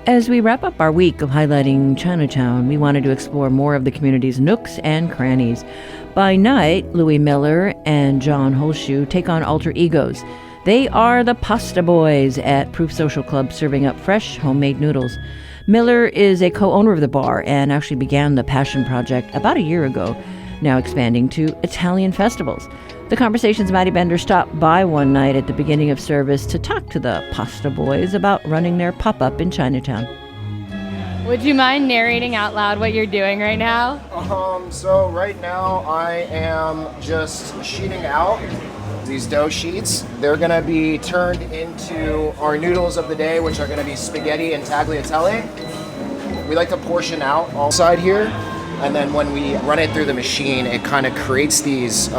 As we wrap up our week of highlighting Chinatown, we wanted to explore more of the community's nooks and crannies. By night, Louis Miller and John Holshoe take on alter egos. They are the Pasta Boys at Proof Social Club, serving up fresh, homemade noodles. Miller is a co-owner of the bar and actually began the passion project about a year ago, now expanding to Italian festivals. The Conversation's Maddie Bender stopped by one night at the beginning of service to talk to the Pasta Boys about running their pop-up in Chinatown. Would you mind narrating out loud what you're doing right now? So right now I am just sheeting out these dough sheets. They're gonna be turned into our noodles of the day, which are gonna be spaghetti and tagliatelle. We like to portion out all side here. And then when we run it through the machine, it kind of creates these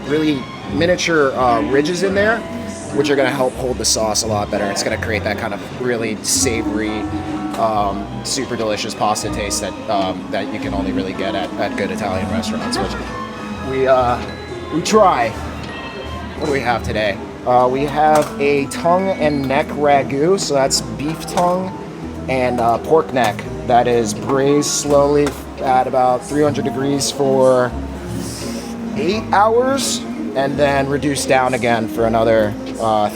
really miniature ridges in there, which are going to help hold the sauce a lot better. It's going to create that kind of really savory, super delicious pasta taste that you can only really get at good Italian restaurants. Which we try. What do we have today? We have a tongue and neck ragu, so that's beef tongue and pork neck that is braised slowly at about 300 degrees for 8 hours and then reduced down again for another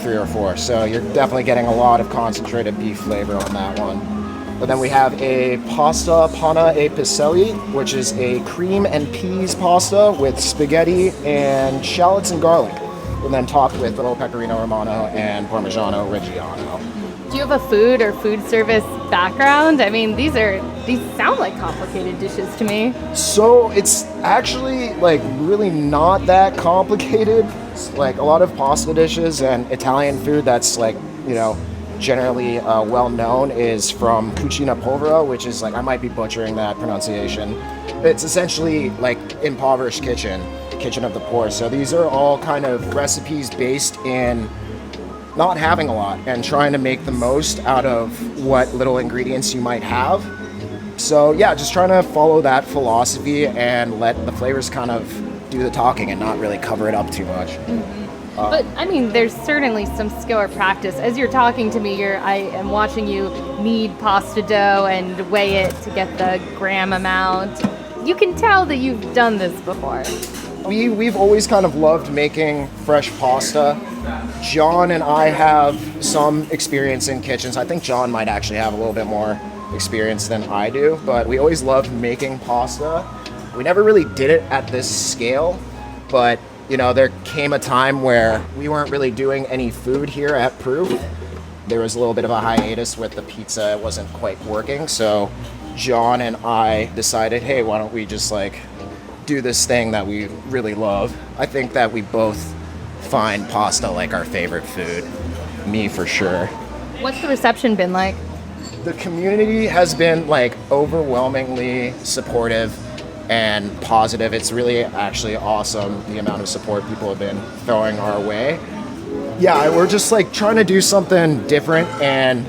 3 or 4. So you're definitely getting a lot of concentrated beef flavor on that one. But then we have a pasta panna e piselli, which is a cream and peas pasta with spaghetti and shallots and garlic, and then topped with little pecorino romano and parmigiano reggiano. Do you have a food or food service background? I mean, these sound like complicated dishes to me. So it's actually like really not that complicated. It's like a lot of pasta dishes and Italian food that's like, generally well known is from cucina povera, which is like, I might be butchering that pronunciation. It's essentially like impoverished kitchen of the poor. So these are all kind of recipes based in not having a lot and trying to make the most out of what little ingredients you might have. So yeah, just trying to follow that philosophy and let the flavors kind of do the talking and not really cover it up too much. Mm-hmm. But I mean, there's certainly some skill or practice. As you're talking to me, I am watching you knead pasta dough and weigh it to get the gram amount. You can tell that you've done this before. We've always kind of loved making fresh pasta. John and I have some experience in kitchens. I think John might actually have a little bit more experience than I do, but we always loved making pasta. We never really did it at this scale, but there came a time where we weren't really doing any food here at Proof. There was a little bit of a hiatus with the pizza. It wasn't quite working, so John and I decided, hey, why don't we just do this thing that we really love. I think that we both find pasta like our favorite food. Me for sure. What's the reception been like? The community has been overwhelmingly supportive and positive. It's really actually awesome the amount of support people have been throwing our way. Yeah, we're just trying to do something different and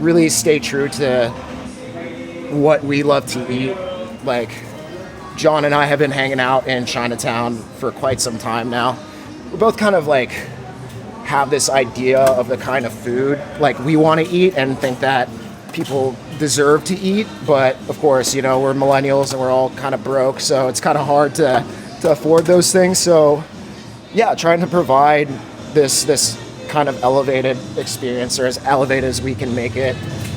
really stay true to what we love to eat. John and I have been hanging out in Chinatown for quite some time now. We both kind of have this idea of the kind of food we want to eat and think that people deserve to eat. But of course, we're millennials and we're all kind of broke, so it's kind of hard to afford those things. So yeah, trying to provide this kind of elevated experience, or as elevated as we can make it,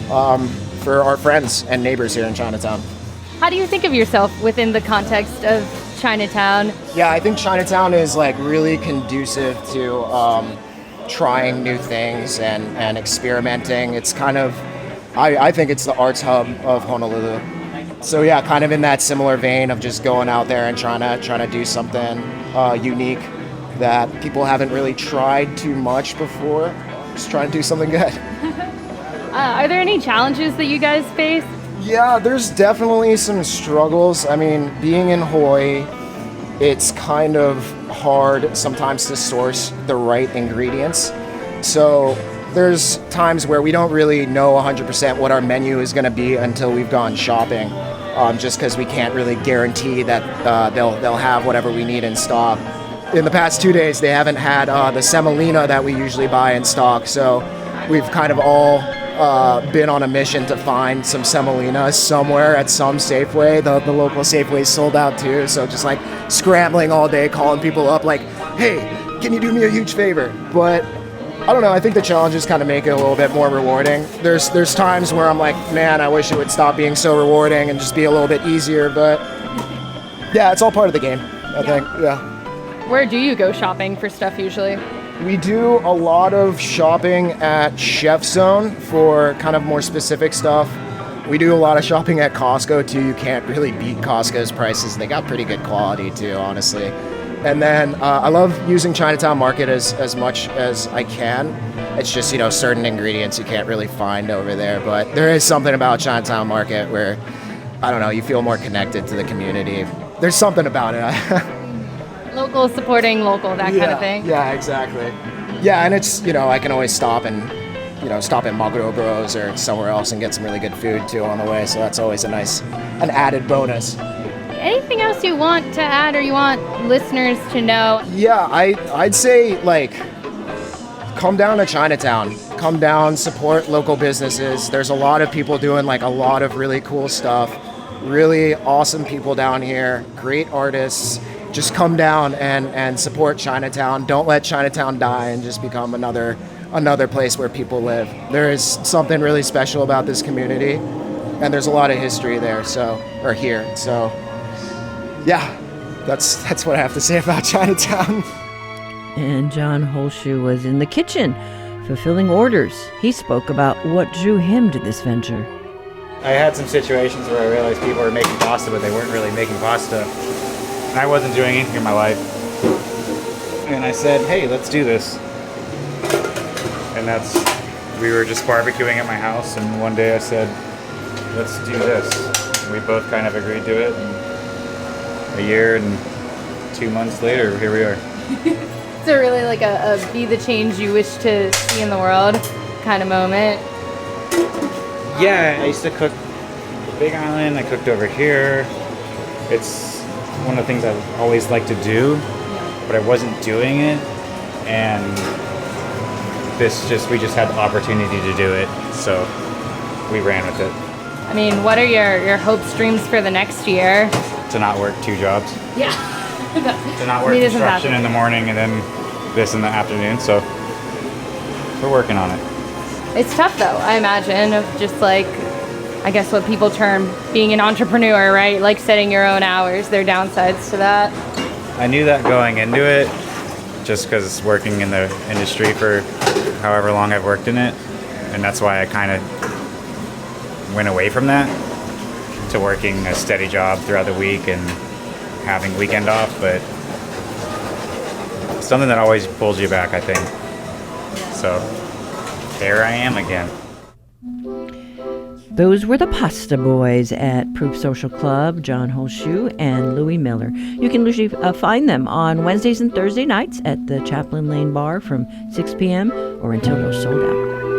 for our friends and neighbors here in Chinatown. How do you think of yourself within the context of Chinatown? Yeah, I think Chinatown is really conducive to trying new things and experimenting. It's kind of, I think it's the arts hub of Honolulu. So yeah, kind of in that similar vein of just going out there and trying to do something unique that people haven't really tried too much before. Just trying to do something good. Are there any challenges that you guys face? Yeah, there's definitely some struggles. I mean, being in Hawaii, it's kind of hard sometimes to source the right ingredients. So there's times where we don't really know 100% what our menu is going to be until we've gone shopping, just because we can't really guarantee that they'll have whatever we need in stock. In the past 2 days, they haven't had the semolina that we usually buy in stock, so we've kind of all been on a mission to find some semolina somewhere at some Safeway. The local Safeway sold out too, so just like scrambling all day, calling people up like, hey, can you do me a huge favor? But I don't know, I think the challenges kind of make it a little bit more rewarding. There's times where I'm like, man, I wish it would stop being so rewarding and just be a little bit easier, but yeah, it's all part of the game, I think, yeah. Where do you go shopping for stuff usually? We do a lot of shopping at Chef Zone for kind of more specific stuff. We do a lot of shopping at Costco too. You can't really beat Costco's prices. They got pretty good quality too, honestly. And then I love using Chinatown Market as much as I can. It's just, certain ingredients you can't really find over there. But there is something about Chinatown Market where, I don't know, you feel more connected to the community. There's something about it. Local supporting local, that kind of thing. Yeah, exactly. Yeah, and it's, I can always stop and, stop at Maguro Bros or somewhere else and get some really good food too on the way. So that's always an added bonus. Anything else you want to add or you want listeners to know? Yeah, I'd say, come down to Chinatown. Come down, support local businesses. There's a lot of people doing, a lot of really cool stuff. Really awesome people down here. Great artists. Just come down and support Chinatown. Don't let Chinatown die and just become another place where people live. There is something really special about this community, and there's a lot of history there, here. So yeah, that's what I have to say about Chinatown. And John Holshoe was in the kitchen, fulfilling orders. He spoke about what drew him to this venture. I had some situations where I realized people were making pasta, but they weren't really making pasta. And I wasn't doing anything in my life. And I said, hey, let's do this. And we were just barbecuing at my house, and one day I said, let's do this. And we both kind of agreed to it. And a year and 2 months later, here we are. So really like a be the change you wish to see in the world kind of moment. Yeah, I used to cook the Big Island. I cooked over here. It's one of the things I've always liked to do, but I wasn't doing it. And we just had the opportunity to do it, so we ran with it. I mean, what are your hopes, dreams for the next year? To not work 2 jobs. Yeah. To not work construction in the morning and then this in the afternoon, so we're working on it. It's tough though, I imagine, of just I guess what people term being an entrepreneur, right? Like setting your own hours. There are downsides to that. I knew that going into it, just because working in the industry for however long I've worked in it, and that's why I kind of went away from that to working a steady job throughout the week and having weekend off, but something that always pulls you back, I think. So there I am again. Those were the Pasta Boys at Proof Social Club, John Holshoe and Louis Miller. You can usually find them on Wednesdays and Thursday nights at the Chaplain Lane Bar from 6 p.m. or until they're sold out.